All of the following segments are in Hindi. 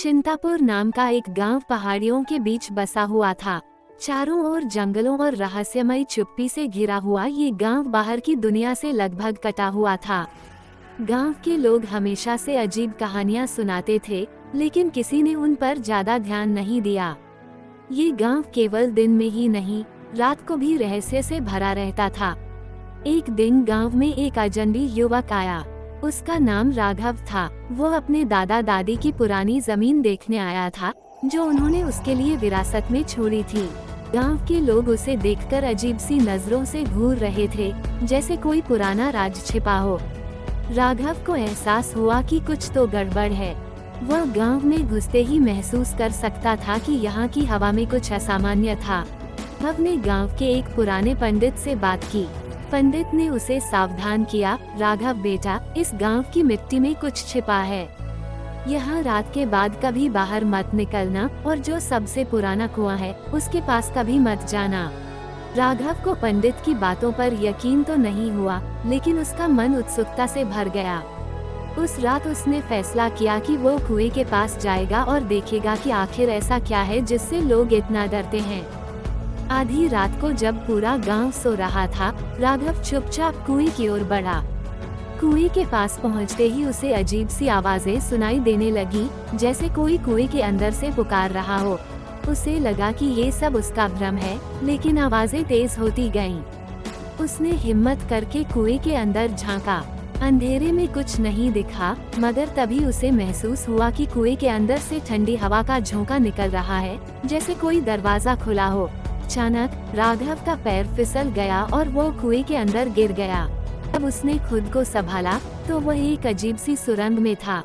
चिंतापुर नाम का एक गांव पहाड़ियों के बीच बसा हुआ था। चारों ओर जंगलों और रहस्यमयी चुप्पी से घिरा हुआ ये गांव बाहर की दुनिया से लगभग कटा हुआ था। गांव के लोग हमेशा से अजीब कहानियां सुनाते थे, लेकिन किसी ने उन पर ज्यादा ध्यान नहीं दिया। ये गांव केवल दिन में ही नहीं, रात को भी रहस्य से भरा रहता था। एक दिन गांव में एक अजनबी युवक आया। उसका नाम राघव था। वो अपने दादा दादी की पुरानी जमीन देखने आया था, जो उन्होंने उसके लिए विरासत में छोड़ी थी। गांव के लोग उसे देखकर अजीब सी नजरों से घूर रहे थे, जैसे कोई पुराना राज छिपा हो। राघव को एहसास हुआ कि कुछ तो गड़बड़ है। वह गांव में घुसते ही महसूस कर सकता था कि यहाँ की हवा में कुछ असामान्य था। राघव ने गांव के एक पुराने पंडित से बात की। पंडित ने उसे सावधान किया, राघव बेटा, इस गांव की मिट्टी में कुछ छिपा है। यहाँ रात के बाद कभी बाहर मत निकलना, और जो सबसे पुराना कुआं है उसके पास कभी मत जाना। राघव को पंडित की बातों पर यकीन तो नहीं हुआ, लेकिन उसका मन उत्सुकता से भर गया। उस रात उसने फैसला किया कि वो कुएं के पास जाएगा और देखेगा कि आखिर ऐसा क्या है जिससे लोग इतना डरते हैं। आधी रात को जब पूरा गांव सो रहा था, राघव चुपचाप कुएं की ओर बढ़ा। कुएं के पास पहुंचते ही उसे अजीब सी आवाजें सुनाई देने लगी, जैसे कोई कुएं के अंदर से पुकार रहा हो। उसे लगा कि ये सब उसका भ्रम है, लेकिन आवाजें तेज होती गईं। उसने हिम्मत करके कुएं के अंदर झांका। अंधेरे में कुछ नहीं दिखा, मगर तभी उसे महसूस हुआ कि कुएं के अंदर से ठंडी हवा का झोंका निकल रहा है, जैसे कोई दरवाजा खुला हो। अचानक राघव का पैर फिसल गया और वो कुएं के अंदर गिर गया। जब उसने खुद को संभाला तो वह एक अजीब सी सुरंग में था।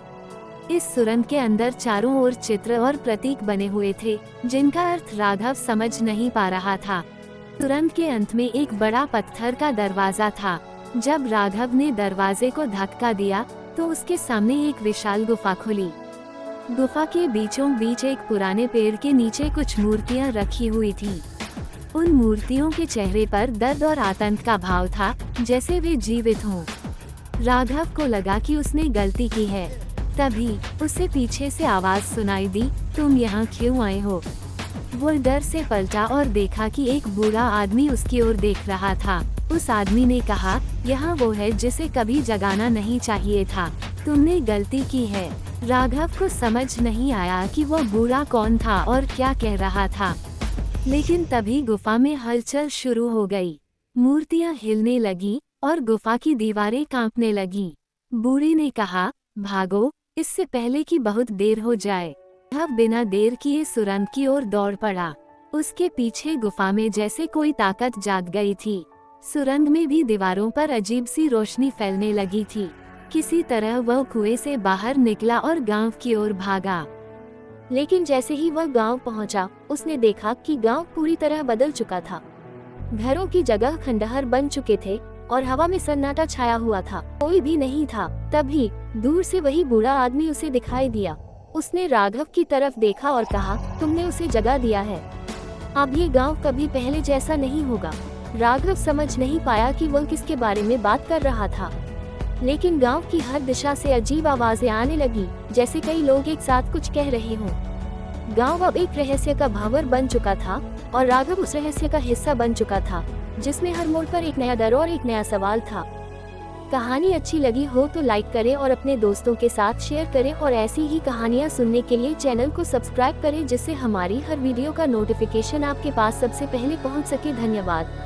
इस सुरंग के अंदर चारों ओर चित्र और प्रतीक बने हुए थे, जिनका अर्थ राघव समझ नहीं पा रहा था। सुरंग के अंत में एक बड़ा पत्थर का दरवाजा था। जब राघव ने दरवाजे को धक्का दिया तो उसके सामने एक विशाल गुफा खुली। गुफा के बीचों बीच एक पुराने पेड़ के नीचे कुछ मूर्तियां रखी हुई थीं। उन मूर्तियों के चेहरे पर दर्द और आतंक का भाव था, जैसे वे जीवित हों। राघव को लगा कि उसने गलती की है। तभी उसे पीछे से आवाज सुनाई दी, तुम यहाँ क्यों आए हो? वो डर से पलटा और देखा कि एक बूढ़ा आदमी उसकी ओर देख रहा था। उस आदमी ने कहा, यहाँ वो है जिसे कभी जगाना नहीं चाहिए था। तुमने गलती की है। राघव को समझ नहीं आया कि वो बूढ़ा कौन था और क्या कह रहा था। लेकिन तभी गुफा में हलचल शुरू हो गई। मूर्तियां हिलने लगी और गुफा की दीवारें कांपने लगीं। बूढ़े ने कहा, भागो, इससे पहले कि बहुत देर हो जाए। वह बिना देर किए सुरंग की ओर दौड़ पड़ा। उसके पीछे गुफा में जैसे कोई ताकत जाग गई थी। सुरंग में भी दीवारों पर अजीब सी रोशनी फैलने लगी थी। किसी तरह वह कुएं से बाहर निकला और गांव की ओर भागा। लेकिन जैसे ही वह गांव पहुंचा, उसने देखा कि गांव पूरी तरह बदल चुका था। घरों की जगह खंडहर बन चुके थे और हवा में सन्नाटा छाया हुआ था। कोई भी नहीं था। तभी दूर से वही बूढ़ा आदमी उसे दिखाई दिया। उसने राघव की तरफ देखा और कहा, तुमने उसे जगा दिया है। अब ये गांव कभी पहले जैसा नहीं होगा। राघव समझ नहीं पाया कि वह किसके बारे में बात कर रहा था, लेकिन गांव की हर दिशा से अजीब आवाजें आने लगी, जैसे कई लोग एक साथ कुछ कह रहे हों। गांव अब एक रहस्य का भंवर बन चुका था और राघव उस रहस्य का हिस्सा बन चुका था, जिसमें हर मोड़ पर एक नया डर और एक नया सवाल था। कहानी अच्छी लगी हो तो लाइक करें और अपने दोस्तों के साथ शेयर करें, और ऐसी ही कहानियां सुनने के लिए चैनल को सब्सक्राइब करें, जिससे हमारी हर वीडियो का नोटिफिकेशन आपके पास सबसे पहले पहुंच सके। धन्यवाद।